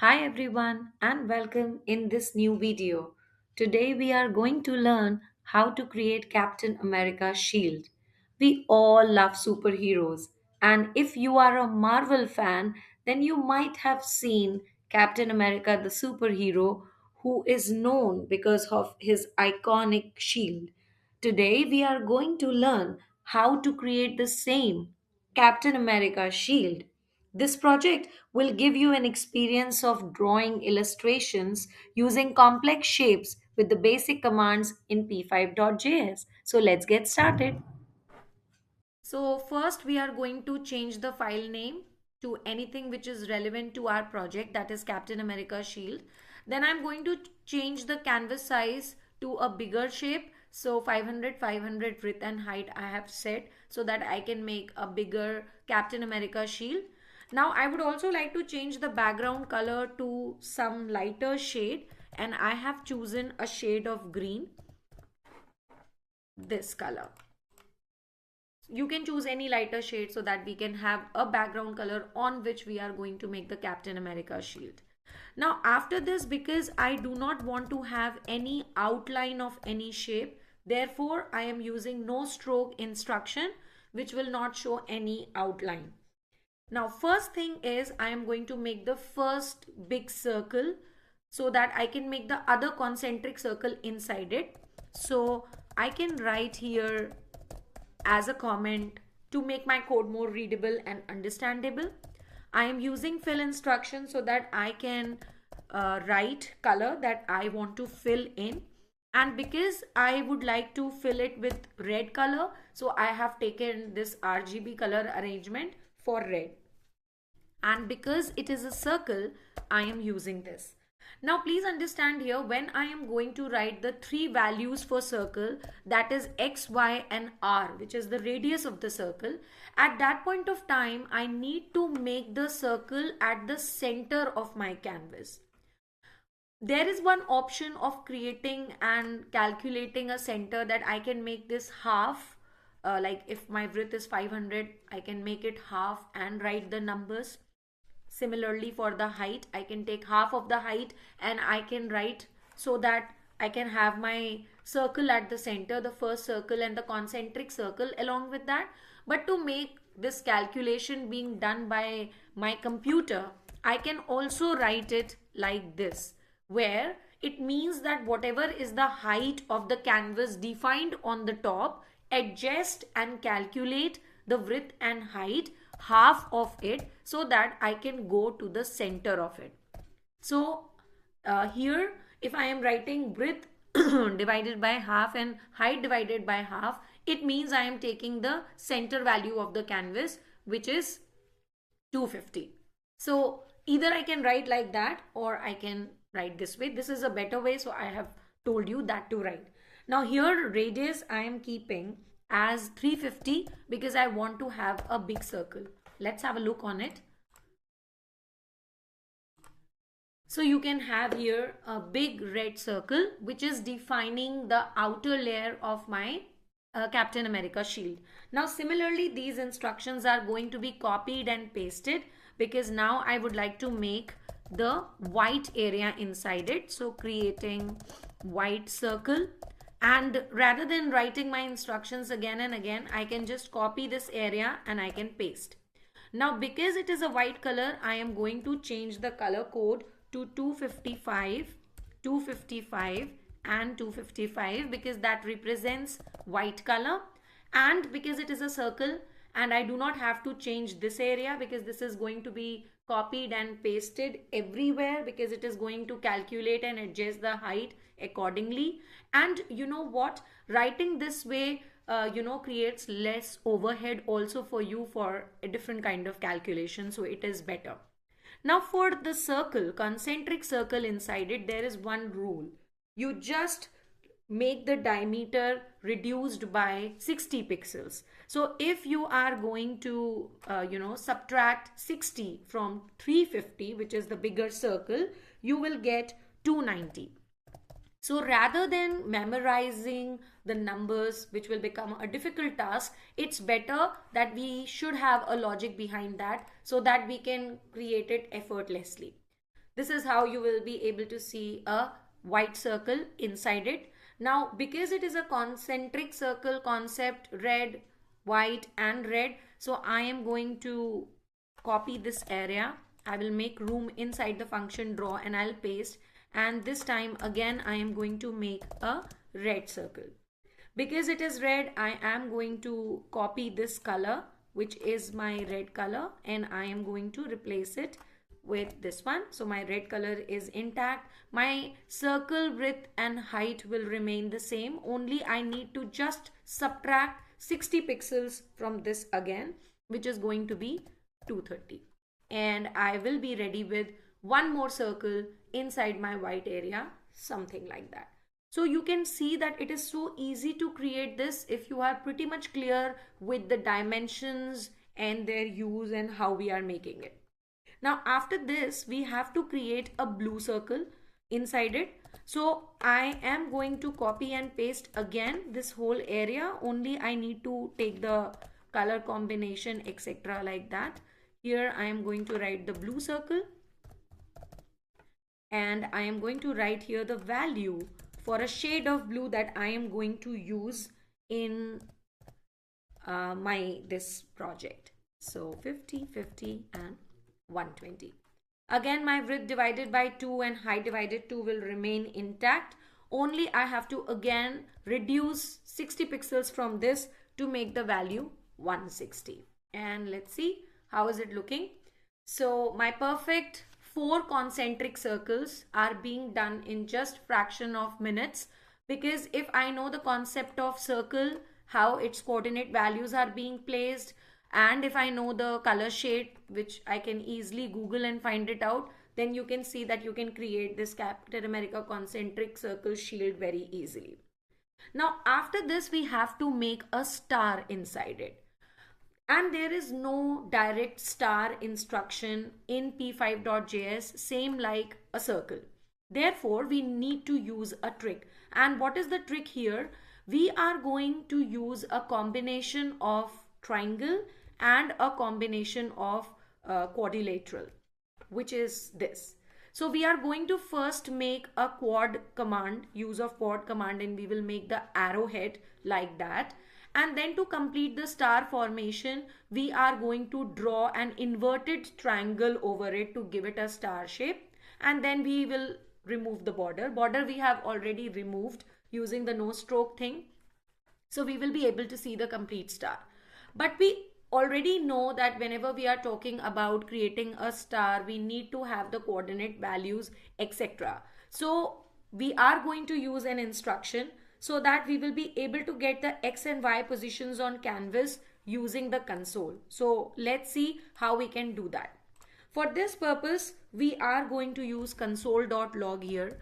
Hi everyone and welcome in this new video. Today we are going to learn how to create Captain America shield. We all love superheroes, and if you are a Marvel fan, then you might have seen Captain America the superhero who is known because of his iconic shield. Today we are going to learn how to create the same Captain America shield. This project will give you an experience of drawing illustrations using complex shapes with the basic commands in p5.js. So let's get started. So first we are going to change the file name to anything which is relevant to our project, that is Captain America Shield. Then I'm going to change the canvas size to a bigger shape. So 500 width and height I have set so that I can make a bigger Captain America Shield. Now I would also like to change the background color to some lighter shade, and I have chosen a shade of green, this color. You can choose any lighter shade so that we can have a background color on which we are going to make the Captain America shield. Now after this, because I do not want to have any outline of any shape, therefore I am using no stroke instruction which will not show any outline. Now first thing is I am going to make the first big circle so that I can make the other concentric circle inside it. So I can write here as a comment to make my code more readable and understandable. I am using fill instructions so that I can write color that I want to fill in. And because I would like to fill it with red color, so I have taken this RGB color arrangement for red. And because it is a circle, I am using this. Now please understand here, when I am going to write the three values for circle, that is x, y and r, which is the radius of the circle, at that point of time I need to make the circle at the center of my canvas. There is one option of creating and calculating a center, that I can make this half, like if my width is 500, I can make it half and write the numbers. Similarly for the height, I can take half of the height and I can write so that I can have my circle at the center, the first circle and the concentric circle along with that. But to make this calculation being done by my computer, I can also write it like this, where it means that whatever is the height of the canvas defined on the top, adjust and calculate the width and height half of it so that I can go to the center of it. So here if I am writing width divided by half and height divided by half, it means I am taking the center value of the canvas, which is 250. So either I can write like that or I can write this way. This is a better way, so I have told you that to write. Now here radius I am keeping as 350 because I want to have a big circle. Let's have a look on it. So you can have here a big red circle which is defining the outer layer of my Captain America shield. Now similarly these instructions are going to be copied and pasted because now I would like to make the white area inside it. So creating white circle, and rather than writing my instructions again and again, I can just copy this area and I can paste. Now because it is a white color, I am going to change the color code to 255, 255 and 255 because that represents white color, and because it is a circle and I do not have to change this area because this is going to be copied and pasted everywhere because it is going to calculate and adjust the height accordingly. And you know what, writing this way creates less overhead also for you for a different kind of calculation, so it is better. Now for the circle, concentric circle inside it, there is one rule. You just make the diameter reduced by 60 pixels. So if you are going to subtract 60 from 350, which is the bigger circle, you will get 290. So rather than memorizing the numbers, which will become a difficult task, it's better that we should have a logic behind that so that we can create it effortlessly. This is how you will be able to see a white circle inside it. Now, because it is a concentric circle concept, red, white and red, so I am going to copy this area. I will make room inside the function draw and I'll paste, and this time again I am going to make a red circle. Because it is red, I am going to copy this color, which is my red color, and I am going to replace it with this one. So my red color is intact. My circle width and height will remain the same. Only I need to just subtract 60 pixels from this again, which is going to be 230. And I will be ready with one more circle inside my white area, something like that. So you can see that it is so easy to create this if you are pretty much clear with the dimensions and their use and how we are making it. Now after this, we have to create a blue circle inside it. So I am going to copy and paste again this whole area, only I need to take the color combination etc. like that. Here I am going to write the blue circle, and I am going to write here the value for a shade of blue that I am going to use in this project. So 50, 50 and 120. Again, my width divided by 2 and height divided 2 will remain intact. Only I have to again reduce 60 pixels from this to make the value 160. And let's see how is it looking. So my perfect 4 concentric circles are being done in just fraction of minutes, because if I know the concept of circle, how its coordinate values are being placed, and if I know the color shade, which I can easily Google and find it out, then you can see that you can create this Captain America concentric circle shield very easily. Now after this, we have to make a star inside it. And there is no direct star instruction in p5.js, same like a circle. Therefore, we need to use a trick. And what is the trick here? We are going to use a combination of triangle and a combination of quadrilateral, which is this. So we are going to first make a quad command, use of quad command, and we will make the arrowhead like that. And then to complete the star formation, we are going to draw an inverted triangle over it to give it a star shape. And then we will remove the border. Border we have already removed using the no stroke thing. So we will be able to see the complete star. But we already know that whenever we are talking about creating a star, we need to have the coordinate values, etc. So we are going to use an instruction so that we will be able to get the X and Y positions on canvas using the console. So let's see how we can do that. For this purpose, we are going to use console.log here.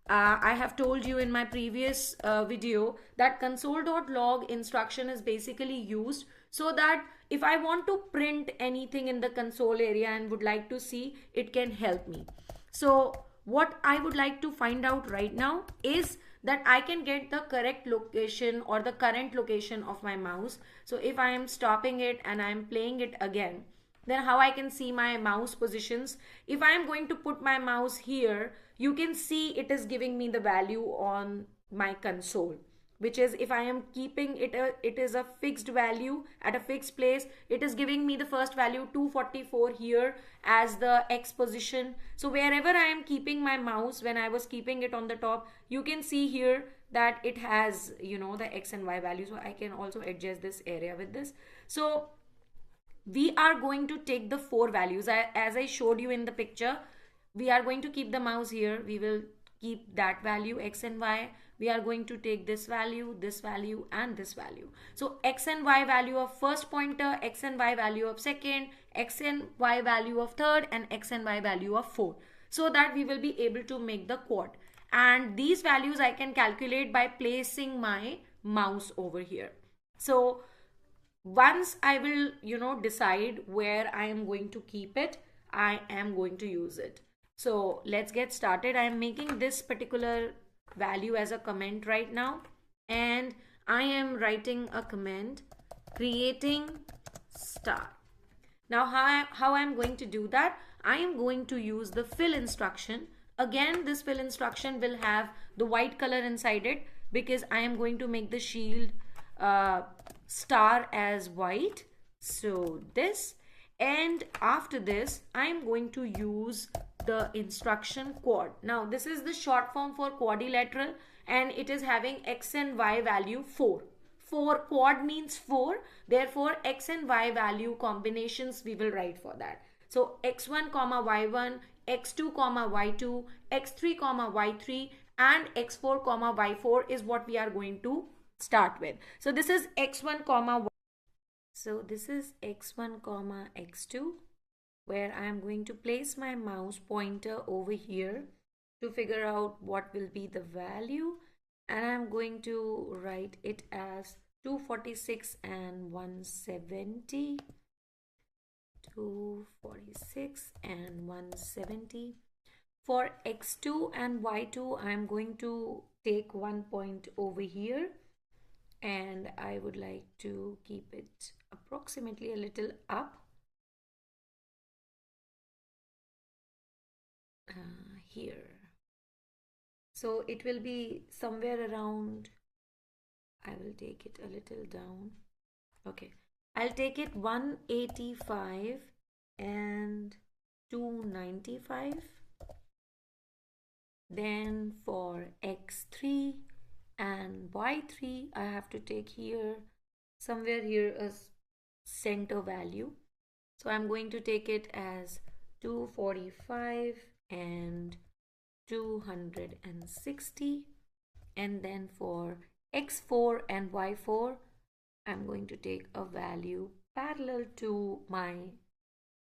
I have told you in my previous video that console.log instruction is basically used so that if I want to print anything in the console area and would like to see, it can help me. So what I would like to find out right now is that I can get the correct location or the current location of my mouse. So if I am stopping it and I am playing it again, then how I can see my mouse positions. If I am going to put my mouse here, you can see it is giving me the value on my console, which is if I am keeping it, it is a fixed value at a fixed place. It is giving me the first value 244 here as the X position. So wherever I am keeping my mouse, when I was keeping it on the top, you can see here that it has, you know, the X and Y values. So I can also adjust this area with this. So we are going to take the 4 values as I showed you in the picture. We are going to keep the mouse here. We will keep that value X and Y. We are going to take this value and this value. So X and Y value of first pointer, X and Y value of second, X and Y value of third, and X and Y value of fourth, so that we will be able to make the quad. And these values I can calculate by placing my mouse over here. So once I will, you know, decide where I am going to keep it, I am going to use it. So let's get started. I am making this particular value as a comment right now, and I am writing a comment creating star. Now how I'm going to do that, I am going to use the fill instruction. Again, this fill instruction will have the white color inside it because I am going to make the shield uh, star as white. So this, and after this I am going to use the instruction quad. Now this is the short form for quadrilateral and it is having x and y value 4. 4 quad means 4, therefore x and y value combinations we will write for that. So x1 comma y1, x2 comma y2, x3 comma y3 and x4 comma y4 is what we are going to start with. So this is x1 comma y. So this is x1 comma x2 where I am going to place my mouse pointer over here to figure out what will be the value, and I'm going to write it as 246 and 170. 246 and 170. For x2 and y2 I'm going to take 1 point over here and I would like to keep it approximately a little up here. So it will be somewhere around, I will take it a little down. Okay, I'll take it 185 and 295. Then for x3 and y3 I have to take here somewhere here a center value. So I'm going to take it as 245 and 260. And then for x4 and y4 I'm going to take a value parallel to my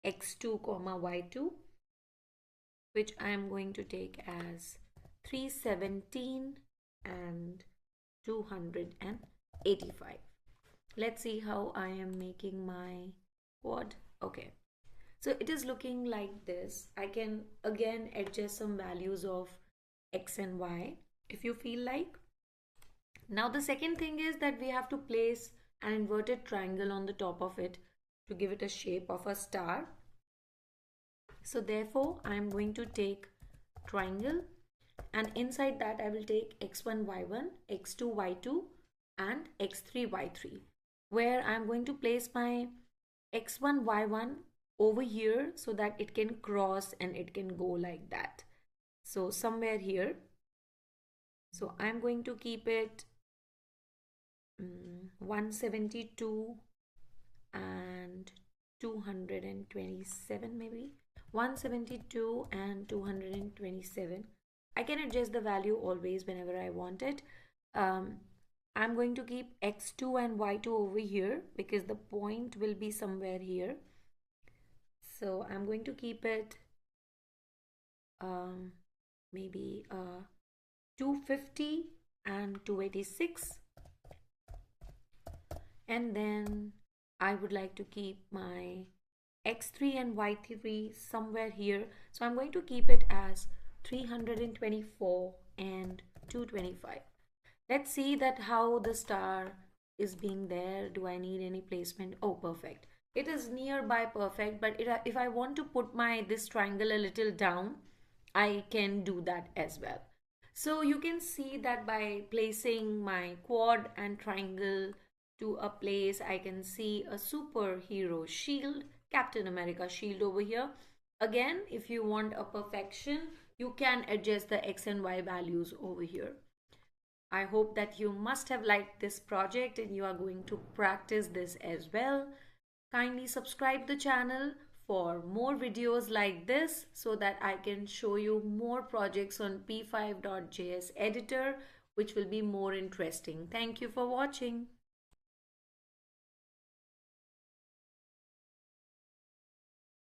x2 comma y2, which I am going to take as 317 and 285. Let's see how I am making my quad. Okay, so it is looking like this. I can again adjust some values of x and y if you feel like. Now the second thing is that we have to place an inverted triangle on the top of it to give it a shape of a star. So therefore I am going to take triangle, and inside that I will take x1 y1, x2 y2 and x3 y3, where I am going to place my x1 y1 over here so that it can cross and it can go like that. So somewhere here. So I'm going to keep it 172 and 227, maybe 172 and 227. I can adjust the value always whenever I want it. I'm going to keep x2 and y2 over here because the point will be somewhere here. So I'm going to keep it maybe 250 and 286. And then I would like to keep my x3 and y3 somewhere here. So I'm going to keep it as 324 and 225. Let's see that how the star is being there. Do I need any placement? Oh, perfect. It is nearby perfect, but if I want to put this triangle a little down, I can do that as well. So you can see that by placing my quad and triangle to a place, I can see a superhero shield, Captain America shield over here. Again, if you want a perfection, you can adjust the x and y values over here. I hope that you must have liked this project and you are going to practice this as well. Kindly subscribe the channel for more videos like this so that I can show you more projects on p5.js editor which will be more interesting. Thank you for watching.